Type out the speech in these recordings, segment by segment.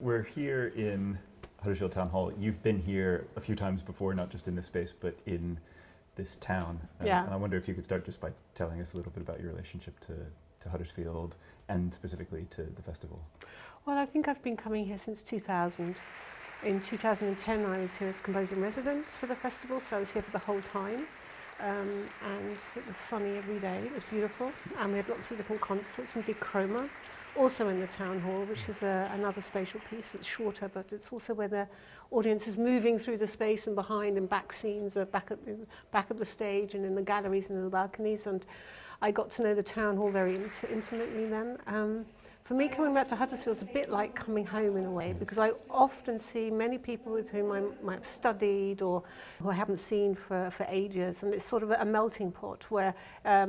We're here in Huddersfield Town Hall. You've been here a few times before, not just in this space, but in this town. Yeah. And I wonder if you could start just by telling us a little bit about your relationship to Huddersfield and specifically to the festival. Well, I think I've been coming here since 2000. In 2010, I was here as composer in residence for the festival, so I was here for the whole time. And it was sunny every day. It was beautiful. And we had lots of different concerts. We did Chroma, also in the town hall, which is another spatial piece. It's shorter, but it's also where the audience is moving through the space and behind, and back scenes are back of the stage and in the galleries and in the balconies. And I got to know the town hall very intimately then. For me, coming back to Huddersfield is a bit like coming home in a way, because I often see many people with whom I might have studied or who I haven't seen for ages, and it's sort of a melting pot where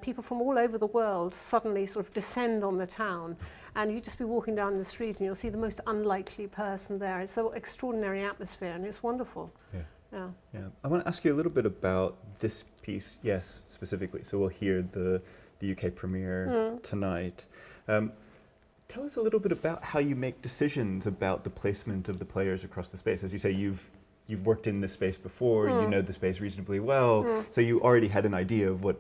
people from all over the world suddenly sort of descend on the town, and you just be walking down the street and you'll see the most unlikely person there. It's an extraordinary atmosphere and it's wonderful. Yeah. I want to ask you a little bit about this piece, yes, specifically. So we'll hear the UK premiere tonight. Tell us a little bit about how you make decisions about the placement of the players across the space. As you say, you've worked in this space before, you know the space reasonably well, so you already had an idea of what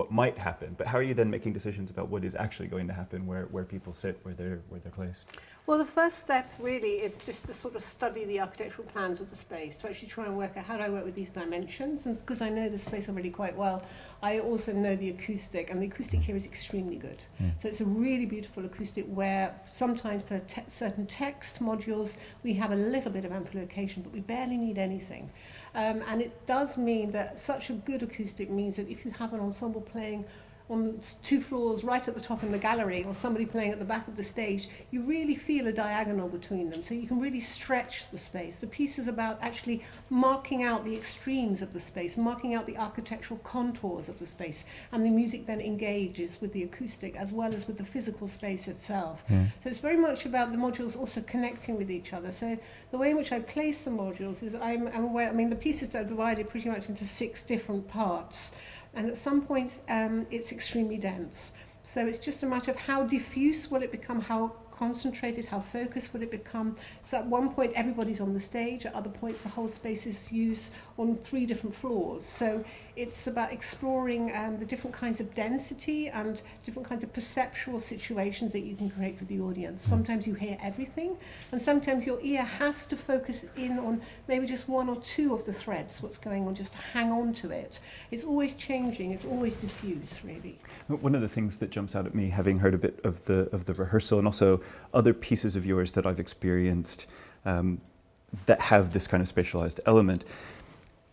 might happen. But how are you then making decisions about what is actually going to happen, where people sit, where they're placed? Well, the first step really is just to sort of study the architectural plans of the space, to actually try and work out how do I work with these dimensions. And because I know the space already quite well, I also know the acoustic, and the acoustic here is extremely good. So it's a really beautiful acoustic where sometimes for certain text modules we have a little bit of amplification, but we barely need anything. And it does mean that such a good acoustic means that if you have an ensemble playing on 2 floors right at the top in the gallery, or somebody playing at the back of the stage, you really feel a diagonal between them, so you can really stretch the space. The piece is about actually marking out the extremes of the space, marking out the architectural contours of the space, and the music then engages with the acoustic as well as with the physical space itself. So it's very much about the modules also connecting with each other. So the way in which I place the modules is I'm aware, the pieces are divided pretty much into 6 different parts. And at some points it's extremely dense. So it's just a matter of how diffuse will it become, how concentrated, how focused will it become. So at one point everybody's on the stage, at other points the whole space is used on 3 different floors. So it's about exploring the different kinds of density and different kinds of perceptual situations that you can create for the audience. Sometimes you hear everything, and sometimes your ear has to focus in on maybe just 1 or 2 of the threads, what's going on, just to hang on to it. It's always changing, it's always diffuse, really. One of the things that jumps out at me, having heard a bit of the rehearsal and also other pieces of yours that I've experienced that have this kind of spatialized element,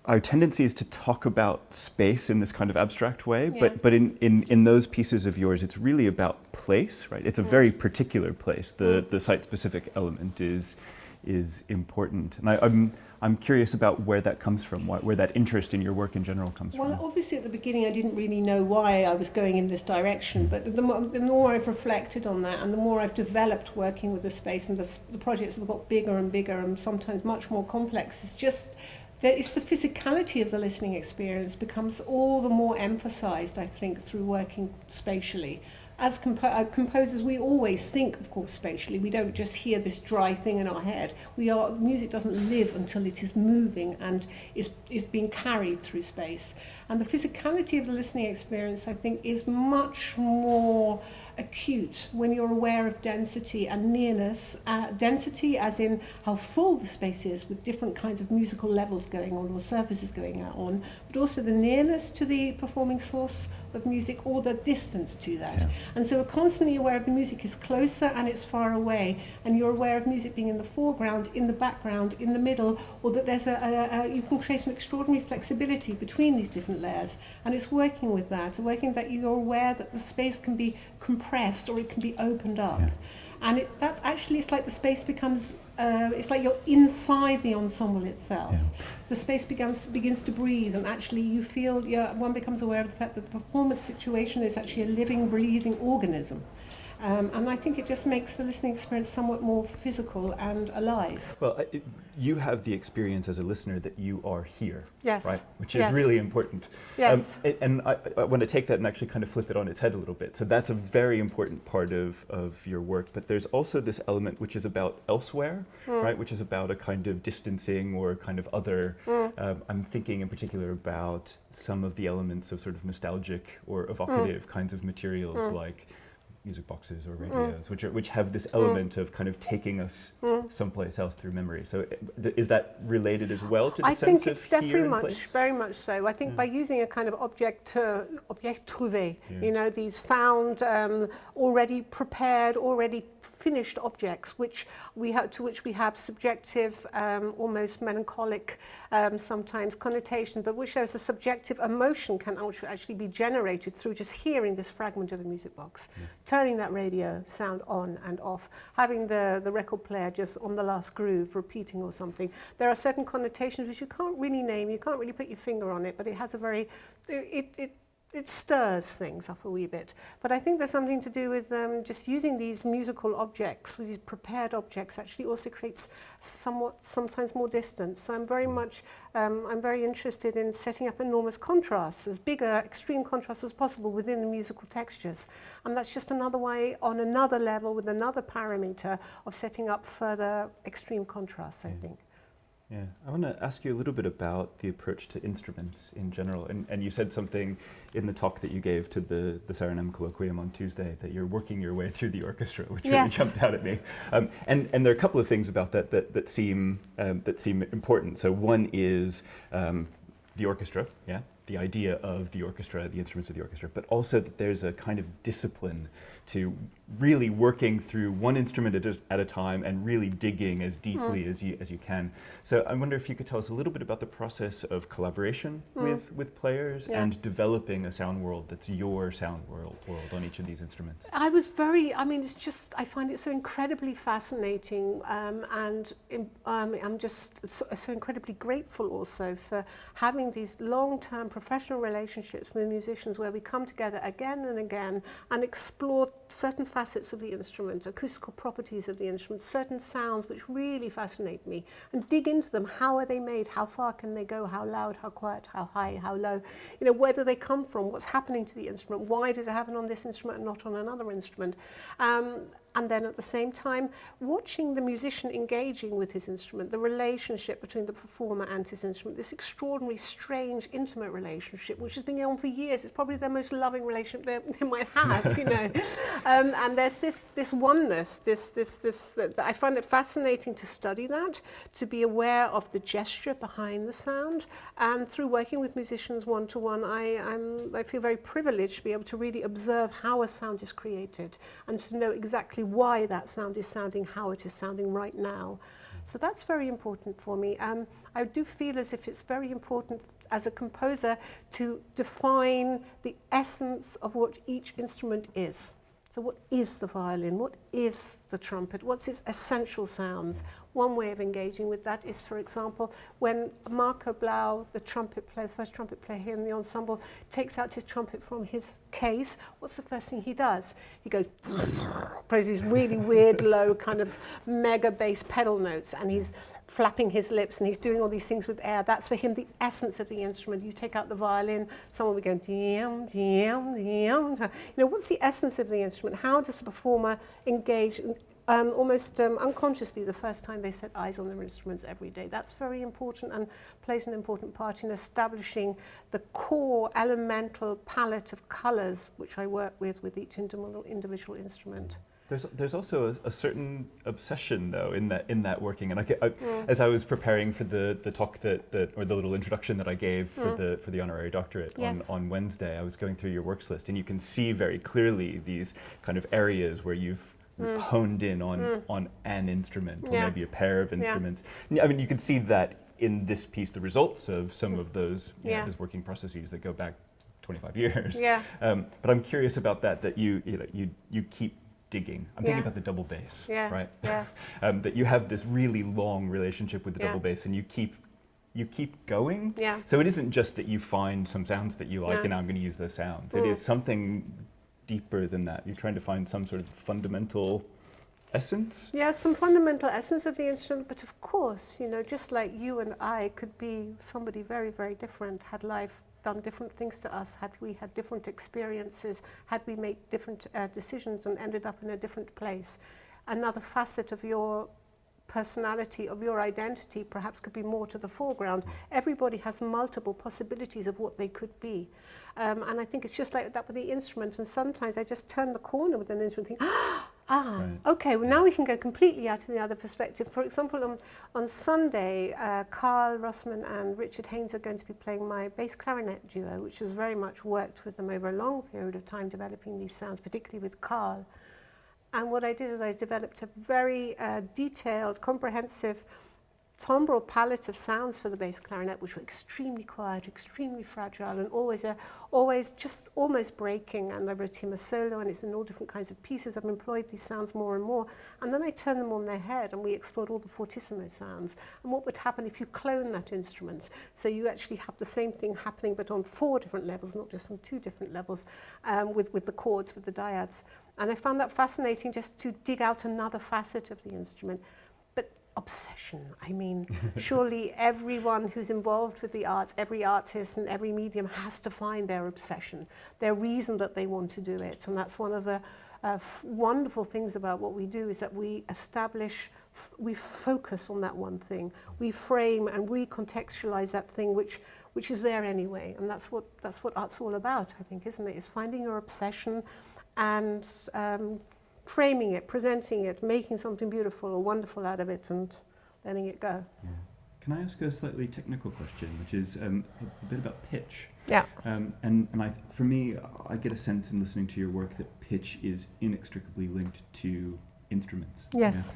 our tendency is to talk about space in this kind of abstract way, but in those pieces of yours, it's really about place, right? It's a very particular place. The site-specific element is important, and I'm curious about where that comes from, where that interest in your work in general comes from. Well, obviously at the beginning I didn't really know why I was going in this direction, but the more I've reflected on that and the more I've developed working with the space, and the projects have got bigger and bigger and sometimes much more complex, it's the physicality of the listening experience becomes all the more emphasized, I think, through working spatially. As composers, we always think, of course, spatially. We don't just hear this dry thing in our head. Music doesn't live until it is moving and is being carried through space. And the physicality of the listening experience, I think, is much more acute when you're aware of density and nearness. Density as in how full the space is with different kinds of musical levels going on or surfaces going out on, but also the nearness to the performing source of music or the distance to that. And so we're constantly aware of the music is closer and it's far away, and you're aware of music being in the foreground, in the background, in the middle, or that there's you can create an extraordinary flexibility between these different layers, and it's working with that, you're aware that the space can be compressed or it can be opened up. And it's like the space becomes, it's like you're inside the ensemble itself. The space begins to breathe, and actually you feel, one becomes aware of the fact that the performance situation is actually a living, breathing organism. And I think it just makes the listening experience somewhat more physical and alive. Well, you have the experience as a listener that you are here, Yes. right? Which is really important. Yes. And I want to take that and actually kind of flip it on its head a little bit. So that's a very important part of your work. But there's also this element which is about elsewhere, right? Which is about a kind of distancing or kind of other. I'm thinking in particular about some of the elements of sort of nostalgic or evocative kinds of materials like music boxes or radios, which have this element of kind of taking us someplace else through memory. So is that related as well to the sense of here I think it's definitely and place? very much so. I think by using a kind of object trouvé, you know, these found, already prepared, already finished objects, which we have, to which we have subjective, almost melancholic, sometimes connotation, but which there's a subjective emotion can actually be generated through just hearing this fragment of a music box, turning that radio sound on and off, having the record player just on the last groove repeating or something. There are certain connotations which you can't really name, you can't really put your finger on it, but it has a very, it stirs things up a wee bit. But I think there's something to do with just using these musical objects, with these prepared objects, actually also creates sometimes more distance. So I'm very much, I'm very interested in setting up enormous contrasts, as big extreme contrasts as possible within the musical textures. And that's just another way, on another level, with another parameter of setting up further extreme contrasts, I think. Yeah, I want to ask you a little bit about the approach to instruments in general. And you said something in the talk that you gave to the CeReNeM colloquium on Tuesday, that you're working your way through the orchestra, which really jumped out at me. And there are a couple of things about that seem important. So one is the orchestra, the idea of the orchestra, the instruments of the orchestra, but also that there's a kind of discipline to really working through one instrument at a time and really digging as deeply as you can. So I wonder if you could tell us a little bit about the process of collaboration with players and developing a sound world that's your sound world on each of these instruments. I mean, it's just, I find it so incredibly fascinating, and I'm just so incredibly grateful also for having these long-term professional relationships with musicians where we come together again and again and explore certain facets of the instrument, acoustical properties of the instrument, certain sounds which really fascinate me, and dig into them. How are they made? How far can they go? How loud? How quiet? How high? How low? You know, where do they come from? What's happening to the instrument? Why does it happen on this instrument and not on another instrument? And then at the same time, watching the musician engaging with his instrument, the relationship between the performer and his instrument, this extraordinary, strange, intimate relationship, which has been going on for years. It's probably the most loving relationship they might have, you know. And there's this oneness, I find it fascinating to study that, to be aware of the gesture behind the sound. And through working with musicians one-to-one, I feel very privileged to be able to really observe how a sound is created and to know exactly why that sound is sounding how it is sounding right now. So that's very important for me. I do feel as if it's very important as a composer to define the essence of what each instrument is. So what is the violin? What is the trumpet? What's its essential sounds? One way of engaging with that is, for example, when Marco Blau, the trumpet player, the first trumpet player here in the ensemble, takes out his trumpet from his case, what's the first thing he does? He goes, plays these really weird, low, kind of mega bass pedal notes, and he's flapping his lips, and he's doing all these things with air. That's for him the essence of the instrument. You take out the violin, someone will be going, diem, diem, diem. You know, what's the essence of the instrument? How does the performer engage almost unconsciously the first time they set eyes on their instruments every day? That's very important and plays an important part in establishing the core elemental palette of colours which I work with each individual instrument. There's also a certain obsession, though, in that working, and as I was preparing for the talk or the little introduction that I gave for the honorary doctorate on Wednesday, I was going through your works list, and you can see very clearly these kind of areas where you've honed in on an instrument or maybe a pair of instruments. I mean, you can see that in this piece, the results of some of those those working processes that go back 25 years. But I'm curious about that you keep digging. I'm thinking about the double bass, right? That you have this really long relationship with the double bass, and you keep going. So it isn't just that you find some sounds that you like and now I'm going to use those sounds. It is something deeper than that. You're trying to find some sort of fundamental essence. Yeah, some fundamental essence of the instrument, but of course, you know, just like you and I could be somebody very, very different, had life done different things to us, had we had different experiences, had we made different decisions and ended up in a different place. Another facet of your personality, of your identity, perhaps could be more to the foreground. Everybody has multiple possibilities of what they could be. And I think it's just like that with the instrument. And sometimes I just turn the corner with an instrument and think, Right. okay, well now we can go completely out of the other perspective. For example, on Sunday, Carl Rossman and Richard Haynes are going to be playing my bass clarinet duo, which has very much worked with them over a long period of time developing these sounds, particularly with Carl. And what I did is I developed a very detailed, comprehensive timbral palette of sounds for the bass clarinet, which were extremely quiet, extremely fragile, and always just almost breaking. And I wrote him a solo, and it's in all different kinds of pieces. I've employed these sounds more and more. And then I turned them on their head, and we explored all the fortissimo sounds. And what would happen if you clone that instrument? So you actually have the same thing happening, but on 4 different levels, not just on 2 different levels, with the chords, with the dyads. And I found that fascinating, just to dig out another facet of the instrument. But obsession, I mean, surely everyone who's involved with the arts, every artist and every medium has to find their obsession, their reason that they want to do it. And that's one of the wonderful things about what we do, is that we establish, we focus on that one thing. We frame and recontextualize that thing which is there anyway. And that's what art's all about, I think, isn't it? It's finding your obsession and framing it, presenting it, making something beautiful or wonderful out of it and letting it go. Yeah. Can I ask a slightly technical question, which is a bit about pitch? Yeah. And for me, I get a sense in listening to your work that pitch is inextricably linked to instruments. Yes.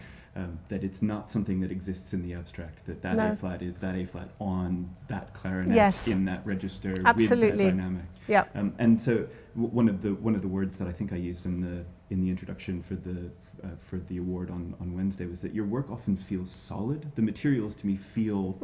That it's not something that exists in the abstract, that No. A flat is that A flat on that clarinet, Yes. in that register, Absolutely. with that dynamic. Yeah. And so one of the words that I think I used in the introduction for the award on Wednesday was that your work often feels solid. The materials to me feel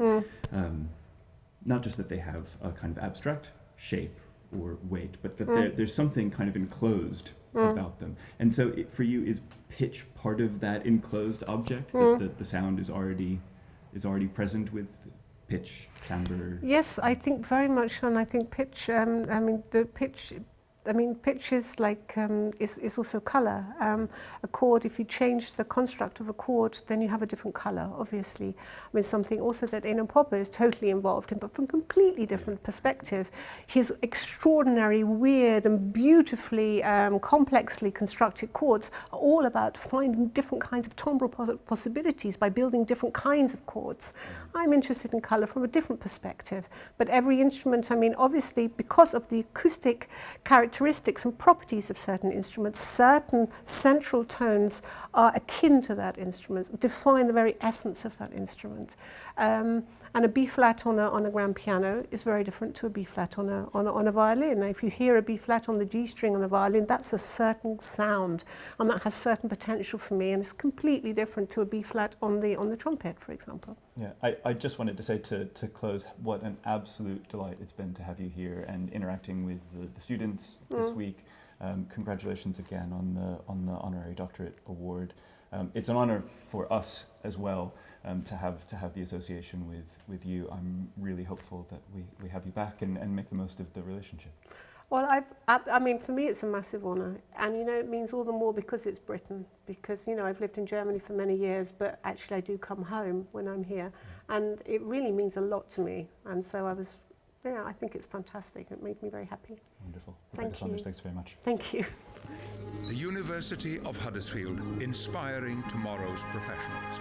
not just that they have a kind of abstract shape or weight, but that there's something kind of enclosed about them. And so for you, is pitch part of that enclosed object, that the sound is already present with pitch, timbre? Yes, I think very much, and I think pitch, pitch is like, is also colour. A chord, if you change the construct of a chord, then you have a different colour, obviously. I mean, something also that Enno Poppe is totally involved in, but from a completely different perspective. His extraordinary, weird and beautifully, complexly constructed chords are all about finding different kinds of timbral possibilities by building different kinds of chords. I'm interested in colour from a different perspective, but every instrument, I mean, obviously, because of the acoustic characteristics and properties of certain instruments, certain central tones are akin to that instrument, define the very essence of that instrument. And a B flat on a grand piano is very different to a B flat on a violin. Now, if you hear a B flat on the G string on a violin, that's a certain sound, and that has certain potential for me, and it's completely different to a B flat on the trumpet, for example. Yeah, I just wanted to say to close, what an absolute delight it's been to have you here and interacting with the students this week. Congratulations again on the honorary doctorate award. It's an honor for us as well to have the association with you. I'm really hopeful that we have you back and make the most of the relationship. Well, I mean, for me, it's a massive honour. And, you know, it means all the more because it's Britain. Because, you know, I've lived in Germany for many years, but actually I do come home when I'm here. And it really means a lot to me. And so I think it's fantastic. It made me very happy. Wonderful. Thank Rebecca Saunders, you. thanks very much. Thank you. The University of Huddersfield, inspiring tomorrow's professionals.